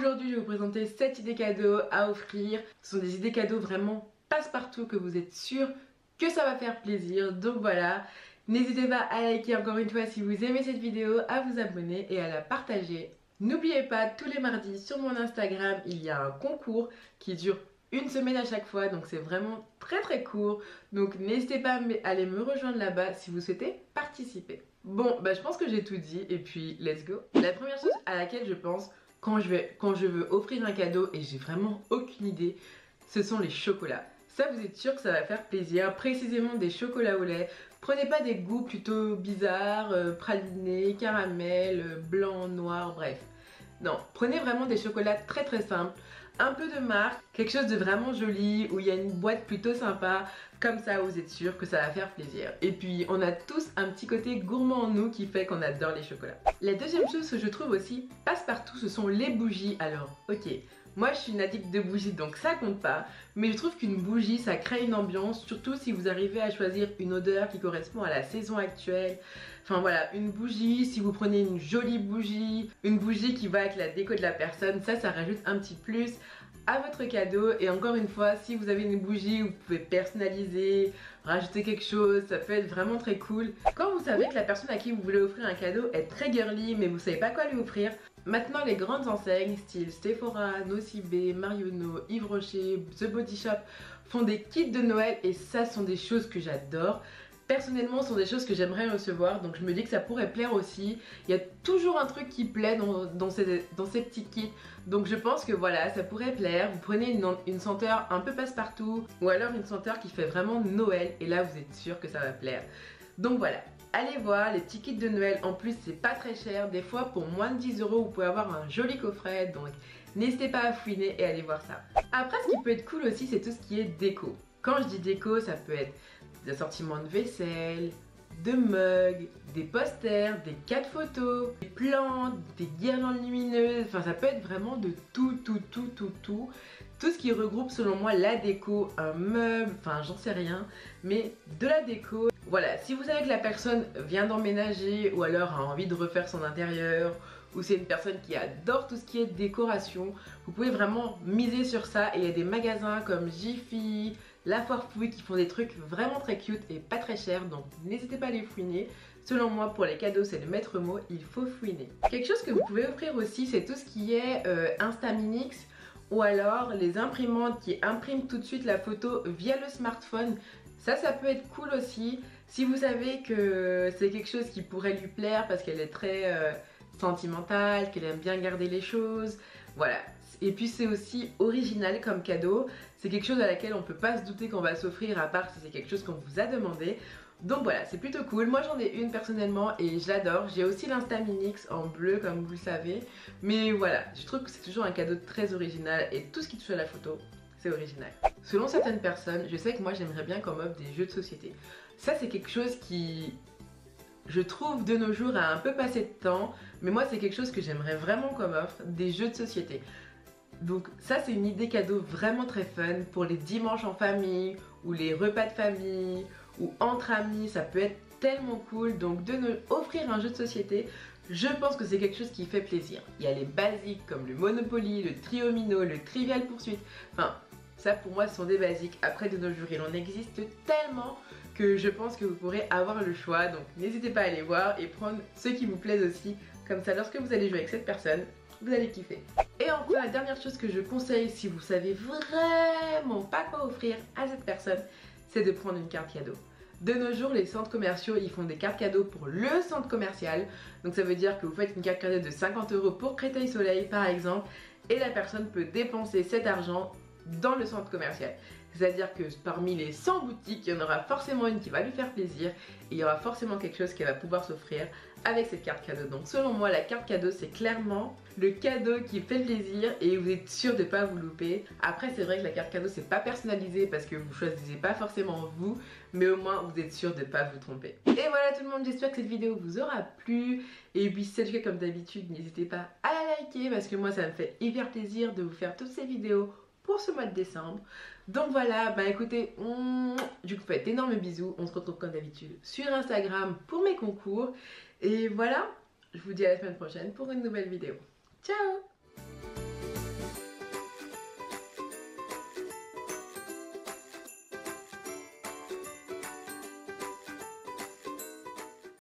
Aujourd'hui, je vais vous présenter 7 idées cadeaux à offrir. Ce sont des idées cadeaux vraiment passe-partout que vous êtes sûr que ça va faire plaisir. Donc voilà, n'hésitez pas à liker encore une fois si vous aimez cette vidéo, à vous abonner et à la partager. N'oubliez pas, tous les mardis sur mon Instagram, il y a un concours qui dure une semaine à chaque fois, donc c'est vraiment très court. Donc n'hésitez pas à aller me rejoindre là-bas si vous souhaitez participer. Bon, bah je pense que j'ai tout dit et puis let's go. La première chose à laquelle je pense quand je veux offrir un cadeau et j'ai vraiment aucune idée, ce sont les chocolats. Ça, vous êtes sûr que ça va faire plaisir, précisément des chocolats au lait. Prenez pas des goûts plutôt bizarres, pralinés, caramel, blanc, noir, bref. Non, prenez vraiment des chocolats très simples, un peu de marque, quelque chose de vraiment joli, où il y a une boîte plutôt sympa, comme ça vous êtes sûr que ça va faire plaisir. Et puis on a tous un petit côté gourmand en nous qui fait qu'on adore les chocolats. La deuxième chose que je trouve aussi passe-partout, ce sont les bougies. Alors ok, moi je suis une addict de bougies donc ça compte pas, mais je trouve qu'une bougie ça crée une ambiance, surtout si vous arrivez à choisir une odeur qui correspond à la saison actuelle. Enfin voilà, une bougie, si vous prenez une jolie bougie, une bougie qui va avec la déco de la personne, ça rajoute un petit plus à votre cadeau. Et encore une fois, si vous avez une bougie, vous pouvez personnaliser, rajouter quelque chose, ça peut être vraiment très cool. Quand vous savez que la personne à qui vous voulez offrir un cadeau est très girly mais vous savez pas quoi lui offrir, maintenant les grandes enseignes style Sephora, Nocibé, Marionneau, Yves Rocher, The Body Shop font des kits de Noël et ça sont des choses que j'adore. Personnellement, ce sont des choses que j'aimerais recevoir, donc je me dis que ça pourrait plaire aussi. Il y a toujours un truc qui plaît dans ces petits kits, donc je pense que voilà, ça pourrait plaire. Vous prenez une senteur un peu passe-partout, ou alors une senteur qui fait vraiment Noël, et là vous êtes sûr que ça va plaire. Donc voilà, allez voir les petits kits de Noël, en plus c'est pas très cher, des fois pour moins de 10 € vous pouvez avoir un joli coffret, donc n'hésitez pas à fouiner et aller voir ça. Après, ce qui peut être cool aussi, c'est tout ce qui est déco. Quand je dis déco, ça peut être des assortiments de vaisselle, de mugs, des posters, des cartes photos, des plantes, des guirlandes lumineuses, enfin ça peut être vraiment de tout ce qui regroupe selon moi la déco, un meuble, enfin j'en sais rien, mais de la déco. Voilà, si vous savez que la personne vient d'emménager ou alors a envie de refaire son intérieur, ou c'est une personne qui adore tout ce qui est décoration, vous pouvez vraiment miser sur ça. Et il y a des magasins comme Jiffy, La Foire Fouille qui font des trucs vraiment très cute et pas très chers, donc n'hésitez pas à les fouiner. Selon moi, pour les cadeaux, c'est le maître mot, il faut fouiner. Quelque chose que vous pouvez offrir aussi, c'est tout ce qui est Instaminix, ou alors les imprimantes qui impriment tout de suite la photo via le smartphone. Ça peut être cool aussi. Si vous savez que c'est quelque chose qui pourrait lui plaire parce qu'elle est très sentimentale, qu'elle aime bien garder les choses, voilà. Et puis c'est aussi original comme cadeau. C'est quelque chose à laquelle on peut pas se douter qu'on va s'offrir à part si c'est quelque chose qu'on vous a demandé. Donc voilà, c'est plutôt cool. Moi j'en ai une personnellement et je l'adore. J'ai aussi l'Instaminix en bleu comme vous le savez. Mais voilà, je trouve que c'est toujours un cadeau très original et tout ce qui touche à la photo, c'est original. Selon certaines personnes, je sais que moi j'aimerais bien qu'on m'offre des jeux de société. Ça c'est quelque chose qui, je trouve, de nos jours a un peu passé de temps. Mais moi c'est quelque chose que j'aimerais vraiment qu'on m'offre, des jeux de société. Donc ça c'est une idée cadeau vraiment très fun pour les dimanches en famille ou les repas de famille ou entre amis, ça peut être tellement cool. Donc de nous offrir un jeu de société, je pense que c'est quelque chose qui fait plaisir. Il y a les basiques comme le Monopoly, le Triomino, le Trivial Poursuite, enfin ça pour moi ce sont des basiques. Après de nos jours il en existe tellement que je pense que vous pourrez avoir le choix. Donc n'hésitez pas à aller voir et prendre ceux qui vous plaisent aussi. Comme ça lorsque vous allez jouer avec cette personne, vous allez kiffer. Et enfin la dernière chose que je conseille si vous savez vraiment pas quoi offrir à cette personne, c'est de prendre une carte cadeau. De nos jours, les centres commerciaux, ils font des cartes cadeaux pour le centre commercial. Donc ça veut dire que vous faites une carte cadeau de 50 € pour Créteil Soleil par exemple, et la personne peut dépenser cet argent dans le centre commercial. C'est-à-dire que parmi les 100 boutiques, il y en aura forcément une qui va lui faire plaisir et il y aura forcément quelque chose qu'elle va pouvoir s'offrir avec cette carte cadeau. Donc selon moi, la carte cadeau c'est clairement le cadeau qui fait plaisir et vous êtes sûr de ne pas vous louper. Après c'est vrai que la carte cadeau c'est pas personnalisé parce que vous choisissez pas forcément vous, mais au moins vous êtes sûr de ne pas vous tromper. Et voilà tout le monde, j'espère que cette vidéo vous aura plu. Et puis si c'est le cas comme d'habitude, n'hésitez pas à la liker parce que moi ça me fait hyper plaisir de vous faire toutes ces vidéos pour ce mois de décembre. Donc voilà, bah écoutez, je vous fais d'énormes bisous. On se retrouve comme d'habitude sur Instagram pour mes concours. Et voilà, je vous dis à la semaine prochaine pour une nouvelle vidéo. Ciao!